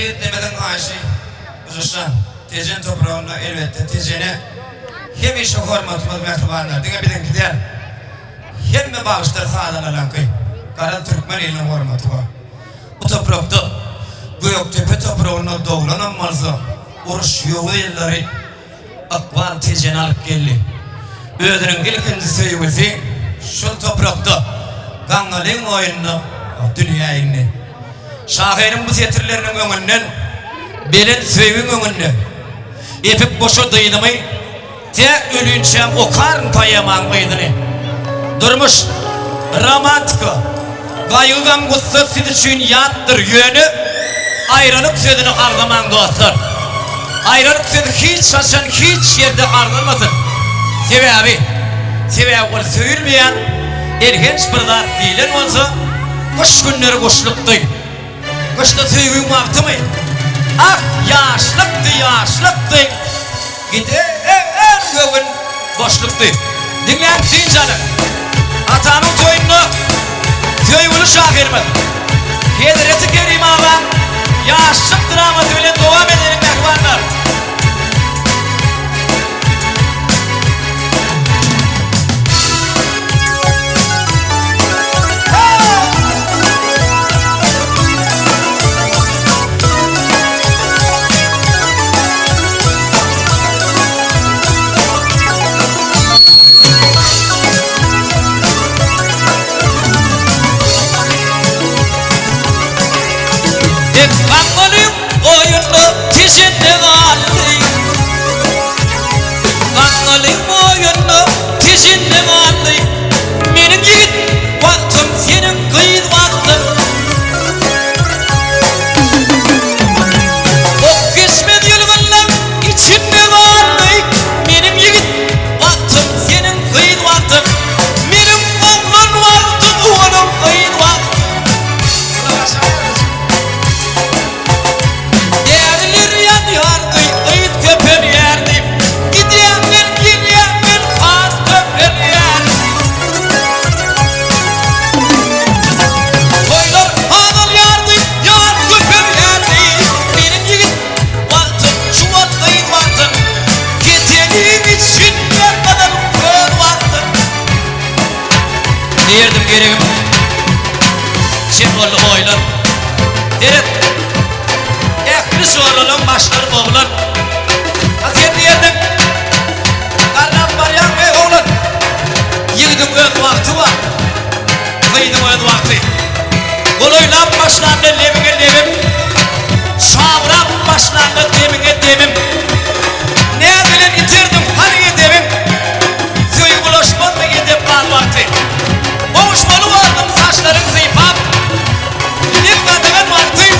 demeden karşı Rüşan, Tezen toprağına elbette Tezen'e hem işe hormatımız mehribanlar dine bilin gider hem de bağışlar sağdan alan kıy Karan Türkmen elinin hormatı var bu toprakta Göktepe toprağına doğulanan malza Uruş yolu yılları Akvan Tezen alıp geldi Ödünün ilkinci sevgisi şu toprakta Kangalın oyununu dünya inni Şahirin bu setirlerinin önünden Belin sevgin önünde Epip boşu dıydımayı Te ölünçem o karn payaman mıydını Durmuş romantika Gayılgan kutsal sizi için yattır yönü Ayrılık sözünü argaman dostlar Ayrılık sözü hiç şaşan hiç yerde argılmasın Sebebi ol söyülmeyen Ergenç birda değilen olsa Kış günleri kuşluktu Kışta sevgin vakti mi? Ah yaşlıktı Gide göğün boşluktu Dinleyen deyin canım Atanın toyunu Söygülü şahirmin Kedireti kerim ağam Yaşlık draması bile devam edelim mehvanlar Yerdim gereğim Çikollu oylar Deret Ekli sualının başları boğulan Hazreti yerdim Karnam baryan ve oğlan Yığdım öd vakti var Kıydım öd vakti Koluyla başlandı levine levim Şavram başlandı demine demim Ne bilin itirdim hariye demim Suyu bulaşmadı gidip bal vakti Boğuşmalı vardım saçlarım zeypap Dikkatıgın vakti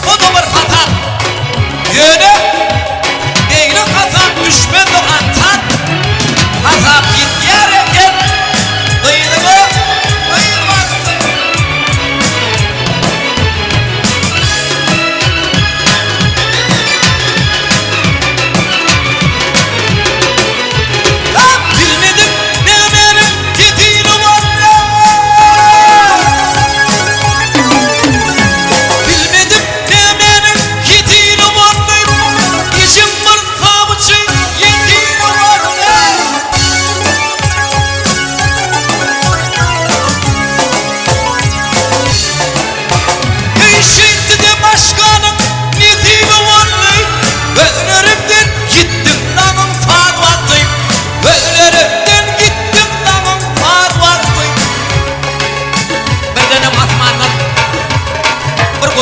O da bir hata Yönü Eğri kasap düşmen de antan Kasap git yerken Dıydığı Dıyılmaz Bilmedim ne benim titiğim var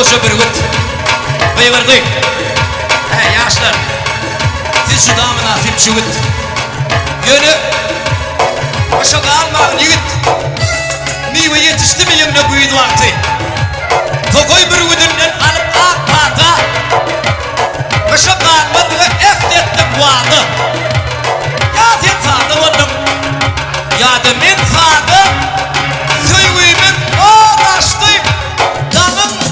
Koşa bir güt Beyverdi Yaşlar Siz şu daha münasip şu güt Yönü Koşa kalmağın yigit Mive yetişti mi yönüne büyüdü vakti Tokoy bir güdünden alıp akmata Koşa kalmadığına efletti bu adı Ya sen sağda oldum Ya da men sağda Söygüyümün o taştıyım Damım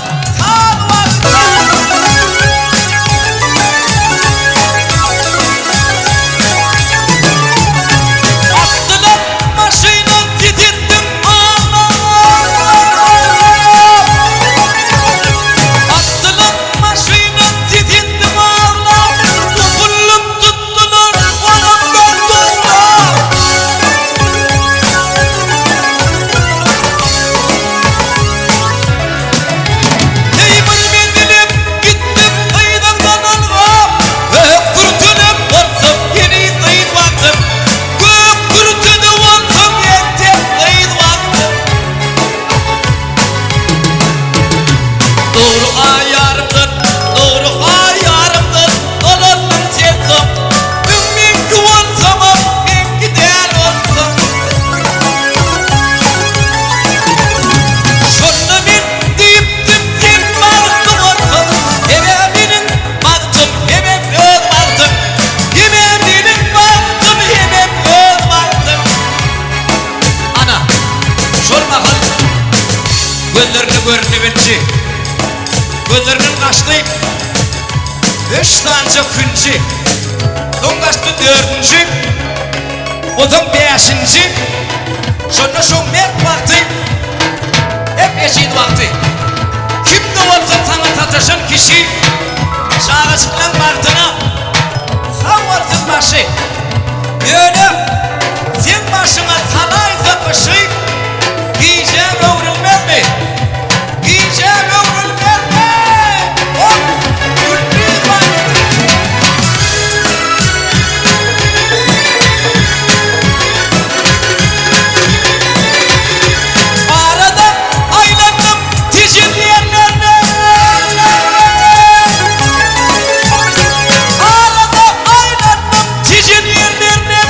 gözlerinin kaçtı. 5 tane künçü. Son kaçtı 4. Odan 5. Sonra şu mert vakti. Hep eşit vakti. Kimde olsa sana sataşan kişi çağrışıklan vaktına sağ varsın başı. Öyle sen başına salaysa başı giyeceğin öğrenmez mi? Giyeceğin öğrenmez mi? O gülbüz vakti. Arada aylandım tecil yerlerine. Arada aylandım tecil yerlerine.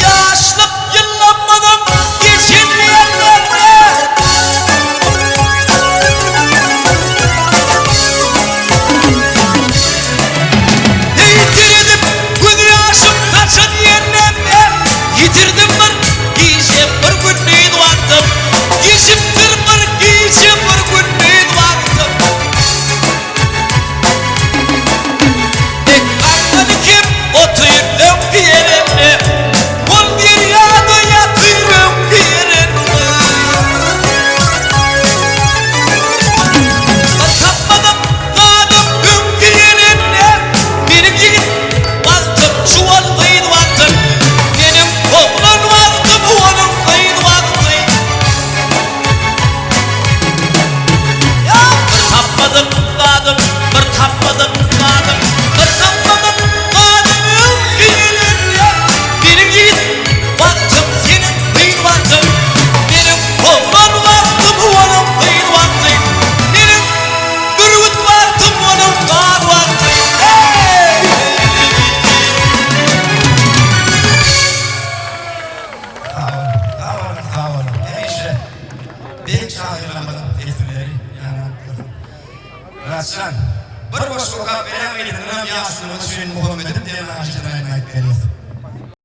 Yaşlık yıllanmadım geçin yerlerine. Yitirdim gün yaşım saçın yerlerine. Yitirdim ben giyeceğim bir gün neydi vardım. Giyişimdir bir giyeceğim bir gün neydi vardım. Ekranları kim oturuyorum bir yerine. Kol bir yağda yatıyorum bir yerine. Kapmadım kaldım bir yerine. Benim yiğit vardım çuval kıyın vardım. Benim oğlan vardım onun kıyın vardım. Tapmadım kaldım bir tapmadım kaldım. Bir tapmadım kaldım bir yerine. Benim yiğit vardım senin kıyın vardım. Benim oğlan vardım onun kıyın vardım. Benim gürgüt vardım onun kağıt vardım. Hey! Sağ olun. Demişler. Ben çağırılamadım festivali. Raslan. Bir boş sokak veremeydin. Yaşlımız Hüseyin Muhammed'in diyen ağacına emanet verildi.